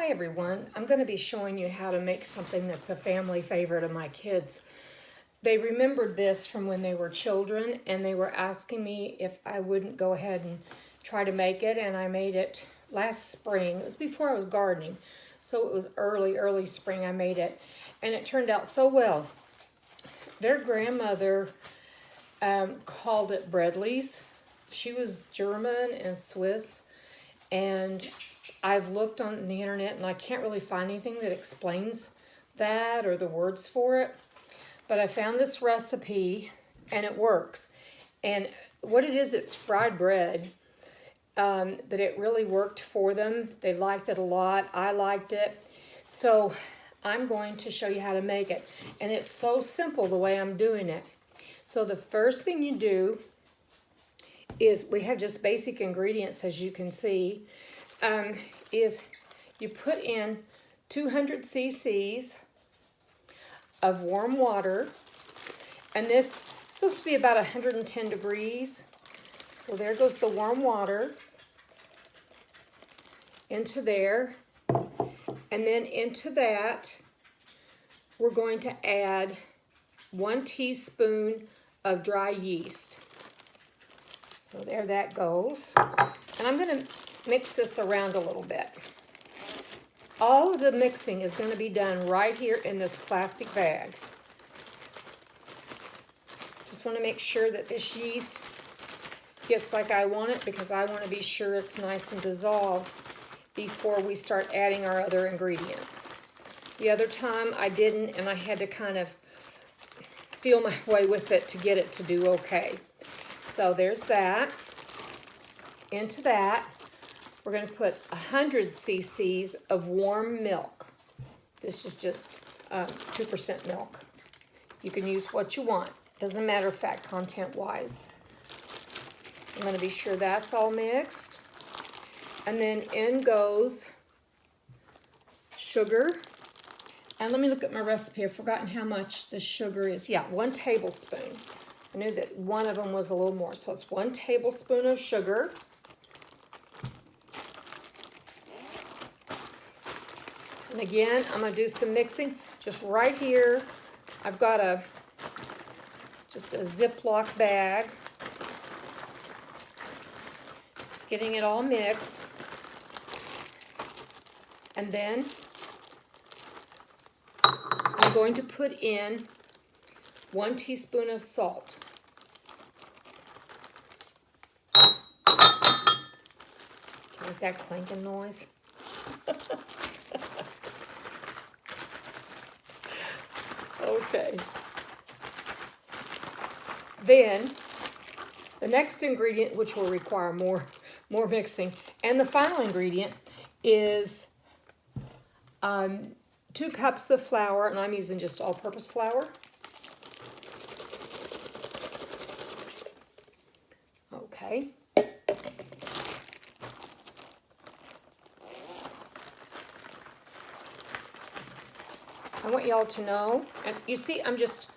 Hi everyone, I'm going to be showing you how to make something that's a family favorite of my kids. They remembered this from when they were children and they were asking me if I wouldn't go ahead and try to make it, and I made it last spring. It was before I was gardening, so it was early spring I made it, and it turned out so well. Their grandmother called it breadlies. She was German and Swiss, and I've looked on the internet and I can't really find anything that explains that or the words for it. But I found this recipe and it works. And what it is, it's fried bread. But it really worked for them. They liked it a lot. I liked it. So I'm going to show you how to make it. And it's so simple the way I'm doing it. So the first thing you do is, we have just basic ingredients as you can see, is you put in 200 cc's of warm water, and this is supposed to be about 110 degrees. So there goes the warm water into there, and then into that we're going to add 1 teaspoon of dry yeast. So there that goes. And I'm going to mix this around a little bit. All of the mixing is going to be done right here in this plastic bag. Just want to make sure that this yeast gets like I want it, because I want to be sure it's nice and dissolved before we start adding our other ingredients. The other time I didn't, and I had to kind of feel my way with it to get it to do okay. So there's that. Into that, we're going to put 100 cc's of warm milk. This is just 2% milk. You can use what you want. Doesn't matter fat content wise. I'm going to be sure that's all mixed. And then in goes sugar. And let me look at my recipe. I've forgotten how much the sugar is. Yeah, 1 tablespoon. I knew that one of them was a little more. So it's 1 tablespoon of sugar. And again, I'm going to do some mixing just right here. I've got just a Ziploc bag. Just getting it all mixed. And then I'm going to put in 1 teaspoon of salt. Like that clanking noise. Okay. Then the next ingredient, which will require more mixing, and the final ingredient is 2 cups of flour, and I'm using just all-purpose flour. Okay. I want y'all to know, and you see I'm just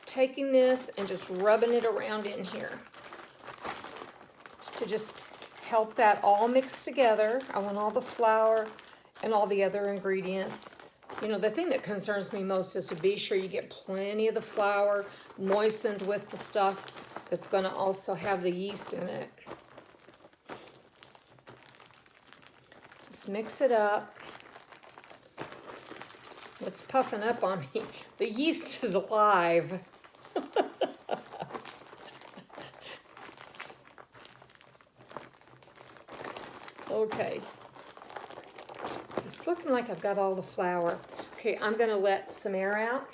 taking this and just rubbing it around in here to just help that all mix together. I want all the flour and all the other ingredients. You know, the thing that concerns me most is to be sure you get plenty of the flour moistened with the stuff that's going to also have the yeast in it. Just mix it up. It's puffing up on me. The yeast is alive. Okay. It's looking like I've got all the flour. Okay, I'm going to let some air out.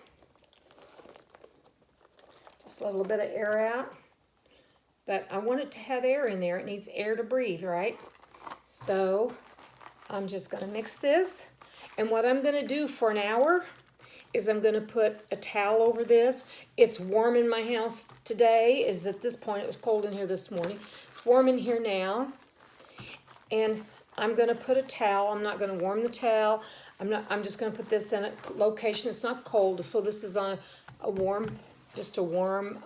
Just a little bit of air out. But I want it to have air in there. It needs air to breathe, right? So I'm just going to mix this. And what I'm going to do for an hour is I'm going to put a towel over this. It's warm in my house today. At this point, it was cold in here this morning. It's warm in here now. And I'm going to put a towel. I'm not going to warm the towel. I'm just going to put this in a location that's not cold. So this is on just a warm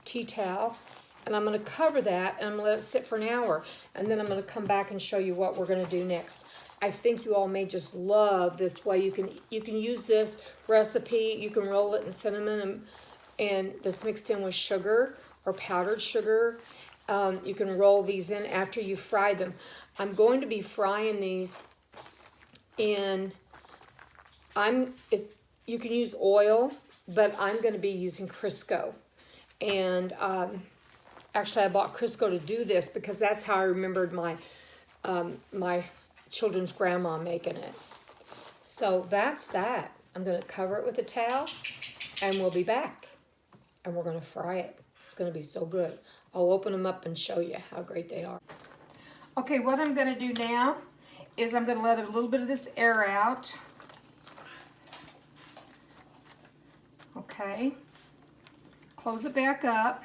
tea towel. And I'm going to cover that, and I'm going to let it sit for an hour. And then I'm going to come back and show you what we're going to do next. I think you all may just love this way. You can use this recipe. You can roll it in cinnamon and that's mixed in with sugar or powdered sugar. You can roll these in after you fry them. I'm going to be frying these in, you can use oil, but I'm going to be using Crisco. And actually I bought Crisco to do this because that's how I remembered my children's grandma making it. So that's that. I'm going to cover it with a towel and we'll be back. And we're going to fry it. It's going to be so good. I'll open them up and show you how great they are. Okay, what I'm going to do now is I'm going to let a little bit of this air out. Okay. Close it back up.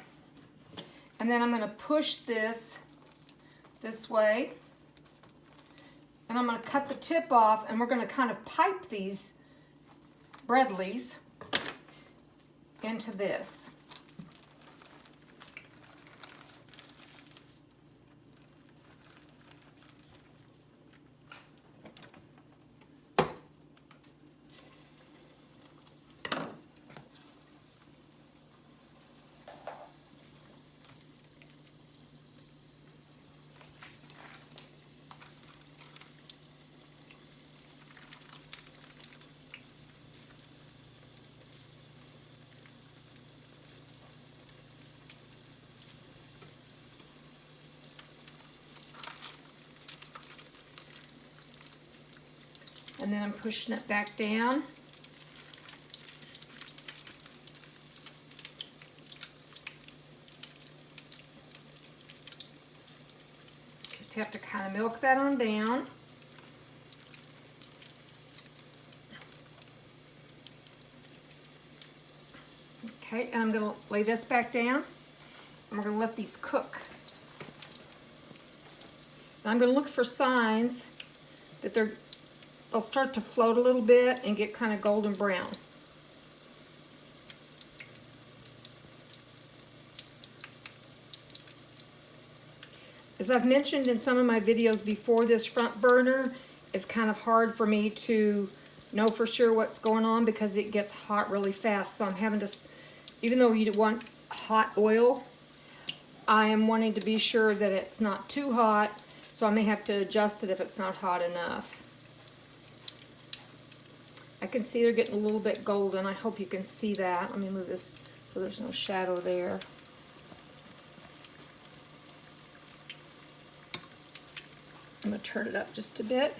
And then I'm going to push this way. And I'm going to cut the tip off and we're going to kind of pipe these breadlies into this. And then I'm pushing it back down. Just have to kind of milk that on down. Okay, and I'm going to lay this back down. And we're going to let these cook. And I'm going to look for signs that they'll start to float a little bit and get kind of golden brown. As I've mentioned in some of my videos before, this front burner is kind of hard for me to know for sure what's going on because it gets hot really fast. So I'm having to, even though you want hot oil, I am wanting to be sure that it's not too hot, so I may have to adjust it if it's not hot enough. I can see they're getting a little bit golden. I hope you can see that. Let me move this so there's no shadow there. I'm going to turn it up just a bit.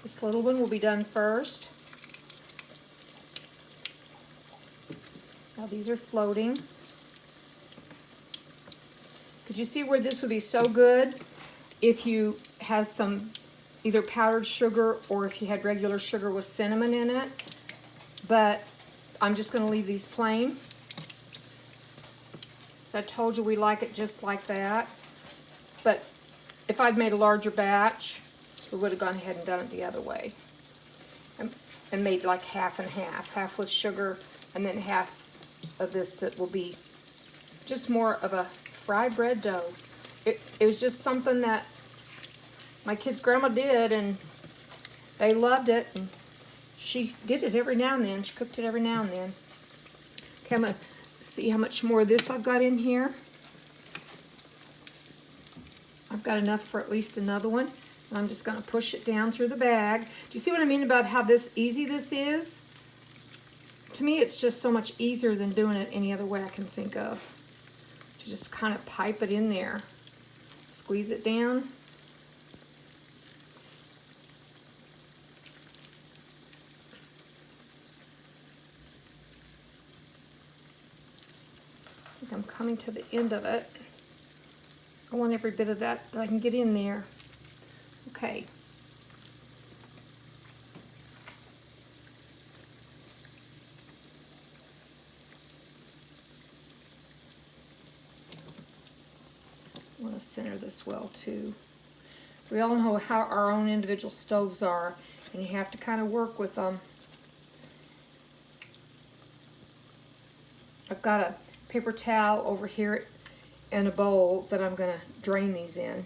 This little one will be done first. Now these are floating. Could you see where this would be so good if you have some either powdered sugar or if you had regular sugar with cinnamon in it? But I'm just going to leave these plain. So I told you we like it just like that. But if I'd made a larger batch, we would have gone ahead and done it the other way. And made like half and half. Half with sugar and then half of this that will be just more of a fried bread dough. It was just something that my kids' grandma did and they loved it, and she did it every now and then. She cooked it every now and then. Okay, I'm going to see how much more of this I've got in here. I've got enough for at least another one. And I'm just going to push it down through the bag. Do you see what I mean about how easy this is? To me, it's just so much easier than doing it any other way I can think of. To just kind of pipe it in there. Squeeze it down. I think I'm coming to the end of it. I want every bit of that I can get in there. Okay. I want to center this well too. We all know how our own individual stoves are, and you have to kind of work with them. I've got a paper towel over here and a bowl that I'm going to drain these in.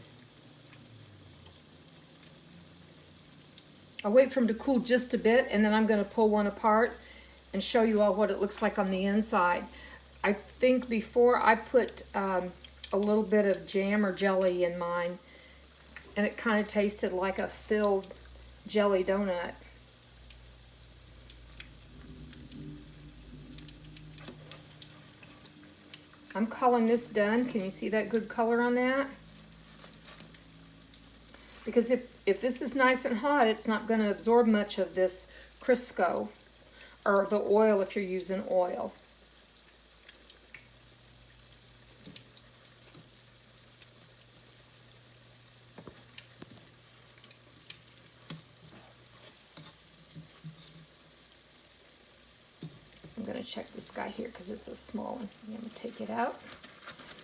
I'll wait for them to cool just a bit, and then I'm going to pull one apart and show you all what it looks like on the inside. I think before I put a little bit of jam or jelly in mine, and it kind of tasted like a filled jelly donut. I'm calling this done. Can you see that good color on that? Because if this is nice and hot, it's not going to absorb much of this Crisco, or the oil if you're using oil. I'm going to check this guy here because it's a small one. I'm going to take it out.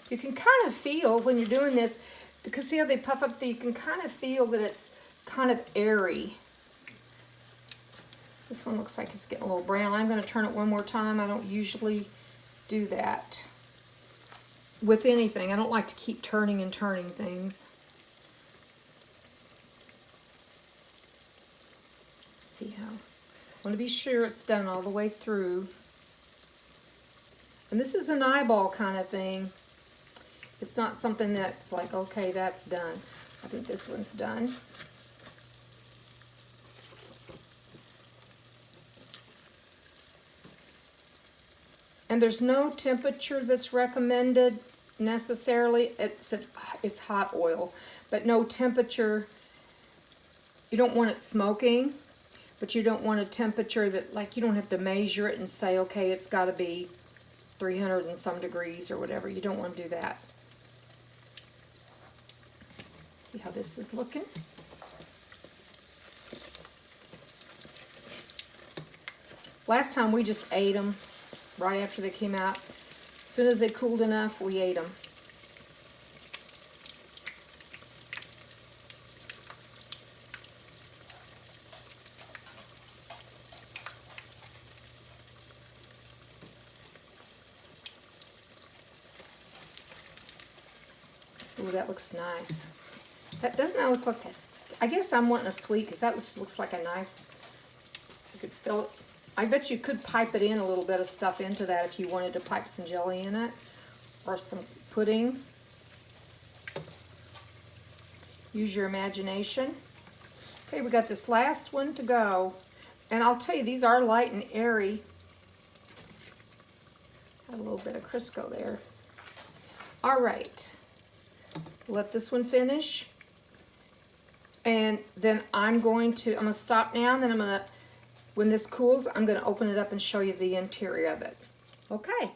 You can kind of feel when you're doing this, because see how they puff up, you can kind of feel that it's kind of airy. This one looks like it's getting a little brown. I'm going to turn it one more time. I don't usually do that with anything. I don't like to keep turning and turning things. Let's see how. I want to be sure it's done all the way through. And this is an eyeball kind of thing. It's not something that's like, okay, that's done. I think this one's done. And there's no temperature that's recommended necessarily. It's hot oil, but no temperature. You don't want it smoking, but you don't want a temperature that, like, you don't have to measure it and say, okay, it's got to be 300 and some degrees or whatever. You don't want to do that. See how this is looking? Last time we just ate them right after they came out. As soon as they cooled enough, we ate them. Ooh, that looks nice. That doesn't that look like that? I guess I'm wanting a sweet because that looks like a nice. You could fill it. I bet you could pipe it in a little bit of stuff into that if you wanted to pipe some jelly in it or some pudding. Use your imagination. Okay, we got this last one to go. And I'll tell you, these are light and airy. Got a little bit of Crisco there. All right. Let this one finish. And then I'm going to stop now, and then when this cools, I'm going to open it up and show you the interior of it. Okay.